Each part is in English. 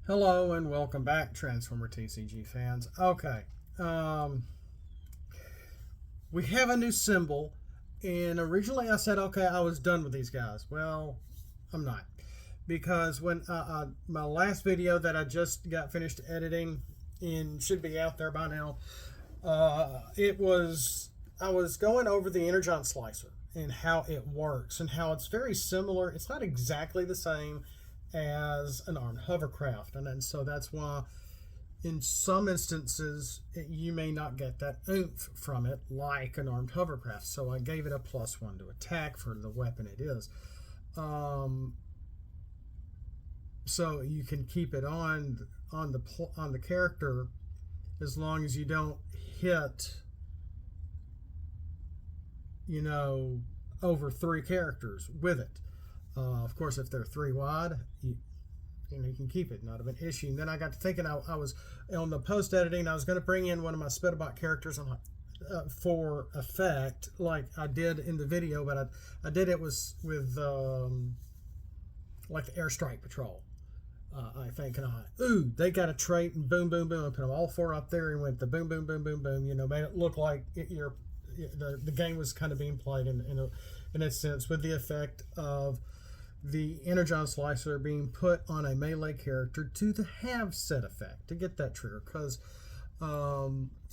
Hello and welcome back, Transformer TCG fans. Okay, we have a new symbol, and originally I said, okay, I was done with these guys. Well, I'm not, because when my last video that I just got finished editing and should be out there by now, I was going over the Energon Slicer and how it works and how it's very similar. It's not exactly the same as an armed hovercraft, and so that's why in some instances you may not get that oomph from it like an armed hovercraft. So I gave it a +1 to attack for the weapon it is. So you can keep it on the character as long as you don't hit, over 3 characters with it. Of course, if they're 3 wide, you can keep it, not of an issue. And then I got to thinking, I was on the post editing, I was going to bring in one of my Spedabot characters for effect, like I did in the video, but I did it with like the Airstrike Patrol. I think, and they got a trait, and boom, boom, boom. I put them all 4 up there and went the boom, boom, boom, boom, boom. Made it look like the game was kind of being played in a sense, with the effect of the Energon Slicer being put on a melee character to the have set effect to get that trigger, because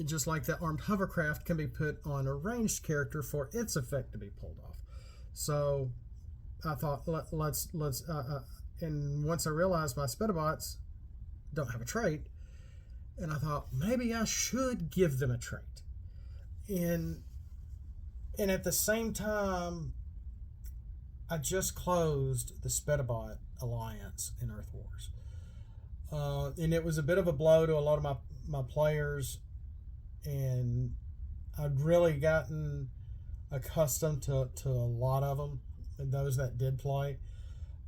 just like the armed hovercraft can be put on a ranged character for its effect to be pulled off. So I thought let's and once I realized my Spedabots don't have a trait, and I thought maybe I should give them a trait, and at the same time I just closed the Spedabot Alliance in Earth Wars. And it was a bit of a blow to a lot of my players, and I'd really gotten accustomed to a lot of them, and those that did play.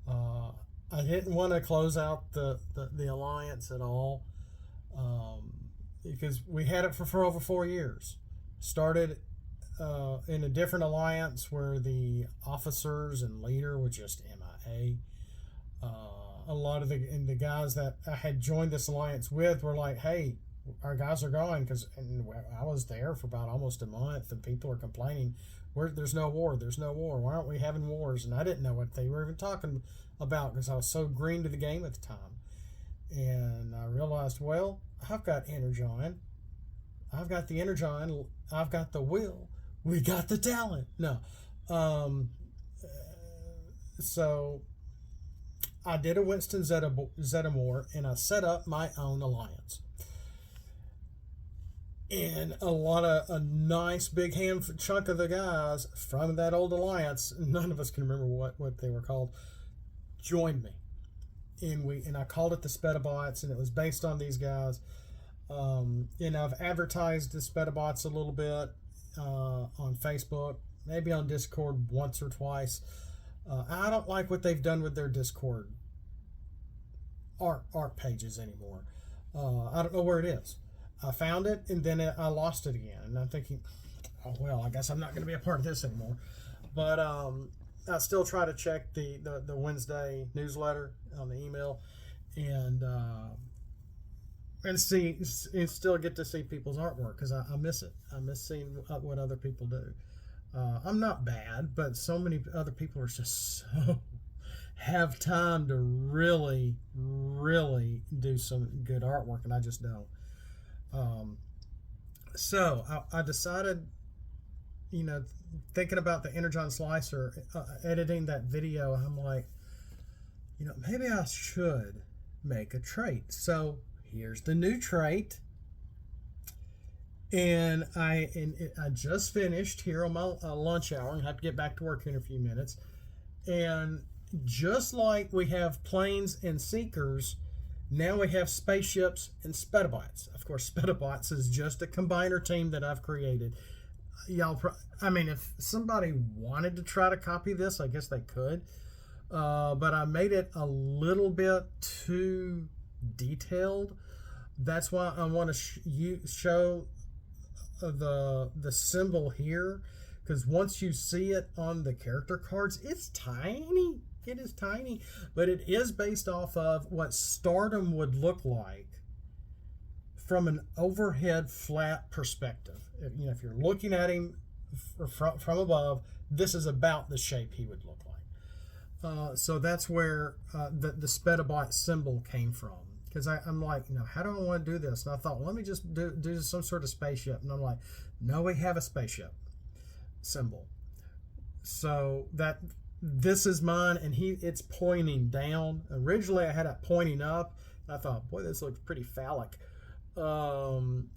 I didn't want to close out the Alliance at all, because we had it for over 4 years. Started in a different alliance where the officers and leader were just MIA. A lot of the guys that I had joined this alliance with were like, hey, our guys are going, because I was there for about almost a month, and people are complaining, there's no war, why aren't we having wars? And I didn't know what they were even talking about, because I was so green to the game at the time. And I realized, well, I've got Energon, I've got the Energon, I've got the will, we got the talent. No. So I did a Winston Zeddemore, and I set up my own alliance. And a nice big chunk of the guys from that old alliance, none of us can remember what they were called, joined me. And I called it the Spedabots, and it was based on these guys. And I've advertised the Spedabots a little bit on Facebook, maybe on Discord once or twice. I don't like what they've done with their Discord art pages anymore. I don't know where it is. I found it, and then I lost it again, and I'm thinking, oh well, I guess I'm not going to be a part of this anymore. But I still try to check the Wednesday newsletter on the email, and still get to see people's artwork, because I miss it. I miss seeing what other people do. I'm not bad, but so many other people are just so have time to really do some good artwork, and I just don't. So I decided, thinking about the Energon Slicer, editing that video, I'm like, maybe I should make a trait. So here's the new trait, and I just finished here on my lunch hour, and have to get back to work in a few minutes. And just like we have planes and seekers, now we have spaceships and Spedabots. Of course, Spedabots is just a combiner team that I've created. If somebody wanted to try to copy this, I guess they could. But I made it a little bit too detailed. That's why I want to show the symbol here, because once you see it on the character cards, it's tiny. It is tiny, but it is based off of what Stardom would look like from an overhead flat perspective. If you're looking at him from above, this is about the shape he would look like. So that's where the Spedabot symbol came from. Because I'm like, how do I want to do this? And I thought, well, let me just do some sort of spaceship. And I'm like, no, we have a spaceship symbol. So this is mine, and it's pointing down. Originally, I had it pointing up. I thought, boy, this looks pretty phallic. And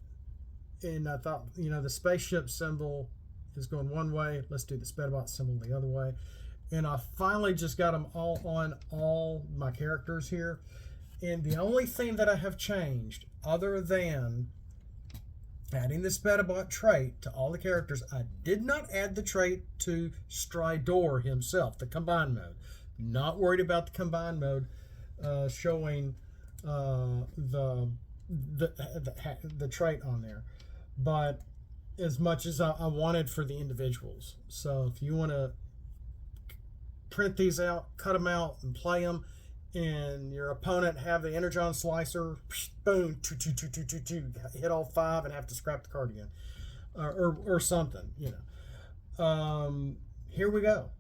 I thought, the spaceship symbol is going one way. Let's do the Spedabot symbol the other way. And I finally just got them all on all my characters here. And the only thing that I have changed, other than adding the Spedabot trait to all the characters, I did not add the trait to Stridor himself, the combined mode. Not worried about the combined mode showing the trait on there, but as much as I wanted for the individuals. So if you want to print these out, cut them out, and play them, and your opponent have the Energon Slicer, boom, hit all 5 and have to scrap the card again, or something, Here we go.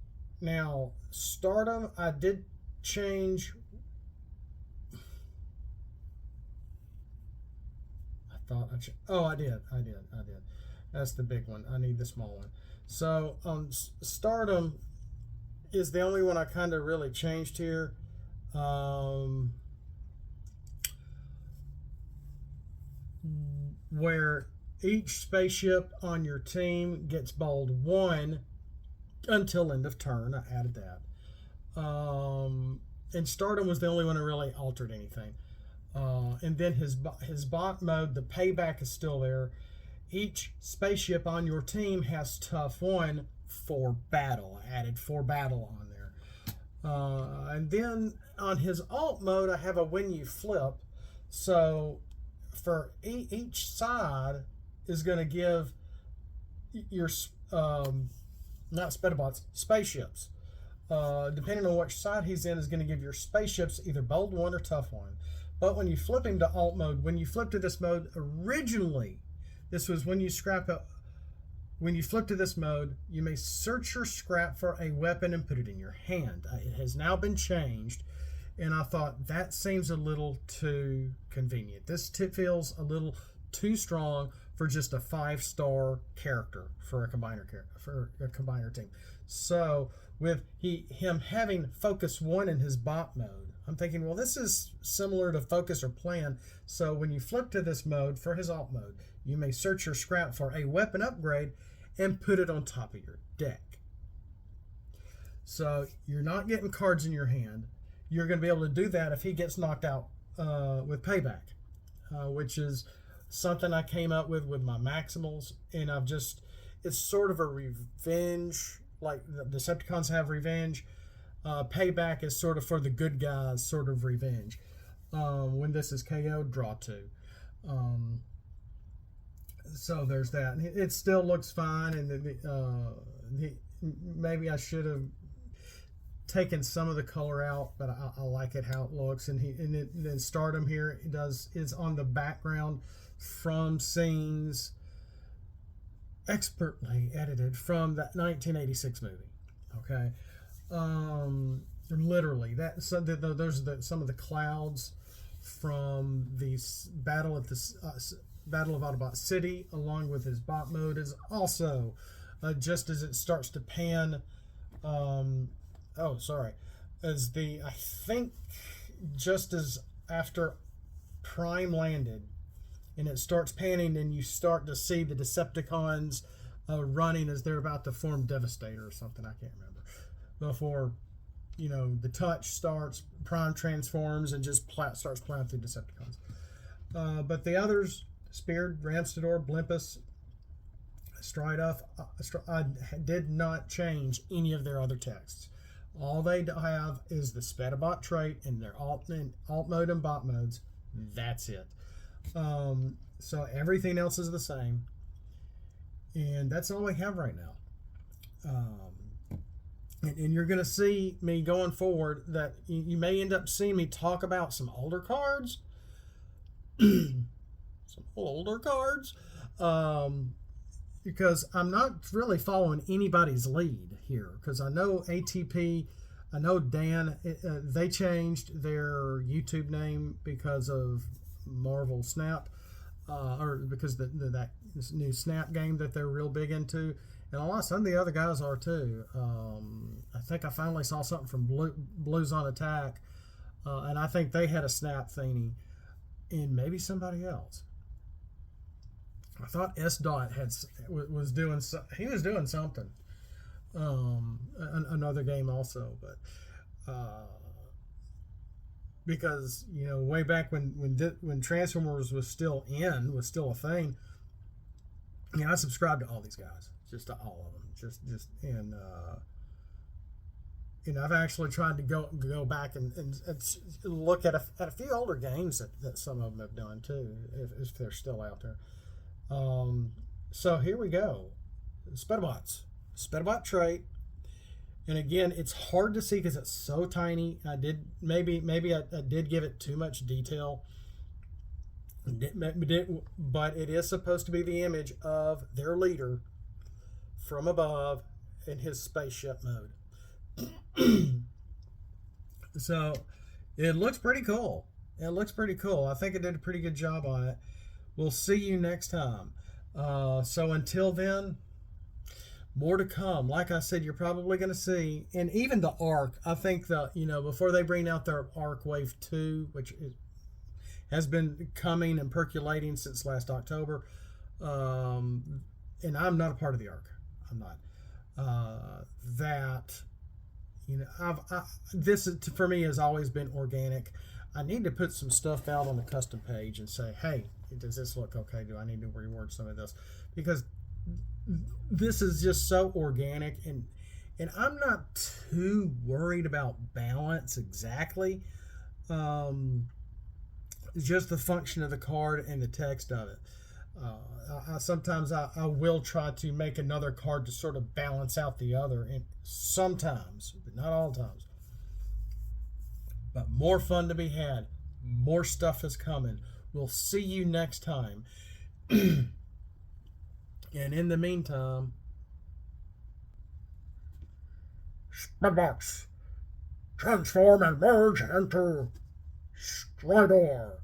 Now, Stardom, I did change. I did. That's the big one. I need the small one. So, Stardom is the only one I kind of really changed here. Where each spaceship on your team gets bold 1 until end of turn. I added that. And Stardom was the only one who really altered anything. And then his bot mode, the payback is still there. Each spaceship on your team has tough 1 for battle. I added 4 battle on there. And then on his alt mode, I have a when you flip. So for each side is going to give your, not Spedabots, spaceships. Depending on which side he's in, is going to give your spaceships either bold 1 or tough 1. But when you flip him to alt mode, when you flip to this mode, originally, this was when you scrap it. When you flip to this mode, you may search your scrap for a weapon and put it in your hand. It has now been changed, and I thought that seems a little too convenient. This tip feels a little too strong for just a 5-star character for a combiner team. So with him having focus 1 in his bot mode, I'm thinking, well, this is similar to focus or plan. So when you flip to this mode for his alt mode, you may search your scrap for a weapon upgrade and put it on top of your deck. So you're not getting cards in your hand. You're going to be able to do that if he gets knocked out with payback, which is something I came up with my Maximals. And it's sort of a revenge, like the Decepticons have revenge. Payback is sort of for the good guys, sort of revenge. When this is KO'd, draw 2. So there's that. And it still looks fine, and maybe I should have taken some of the color out, but I like it how it looks. And then Stardom here is on the background from scenes expertly edited from that 1986 movie. Okay. Literally those are some of the clouds from the battle at the Battle of Autobot City, along with his bot mode, is also just as it starts to pan. I think just as after Prime landed, and it starts panning, and you start to see the Decepticons running as they're about to form Devastator or something. I can't remember. Before, the touch starts, Prime transforms and just starts plowing through Decepticons. But the others, Speared, Ramstador, Blimpus, Striduff, I did not change any of their other texts. All they have is the Spedabot trait and their alt mode and bot modes. That's it. So everything else is the same. And that's all we have right now. and you're going to see me going forward that you may end up seeing me talk about some older cards, some older cards, um, because I'm not really following anybody's lead here. Because I know ATP, I know Dan, they changed their YouTube name because of Marvel Snap, or because that this new Snap game that they're real big into, and a lot some of the other guys are too. I think I finally saw something from Blues on Attack, and I think they had a Snap thingy, and maybe somebody else. I thought S Dot was doing he was doing something. Another game also, but because way back when Transformers was still a thing, I subscribed to all these guys, just to all of them, just and I've actually tried to go back and look at a few older games that some of them have done too, if they're still out there. So here we go. Spedabot trait. And again, it's hard to see because it's so tiny. I did maybe I did give it too much detail. But it is supposed to be the image of their leader from above in his spaceship mode. So it looks pretty cool. I think it did a pretty good job on it. We'll see you next time. So until then, more to come. Like I said, you're probably going to see, and even the Arc. I think before they bring out their Arc Wave 2, which has been coming and percolating since last October, and I'm not a part of the Arc. I'm not. This for me has always been organic. I need to put some stuff out on the custom page and say, hey, does this look okay? Do I need to reword some of this? Because this is just so organic, and I'm not too worried about balance exactly. Just the function of the card and the text of it. Sometimes I will try to make another card to sort of balance out the other, and sometimes, but not all times. But more fun to be had. More stuff is coming. We'll see you next time. And in the meantime, Spedabots, transform and merge into Stridor.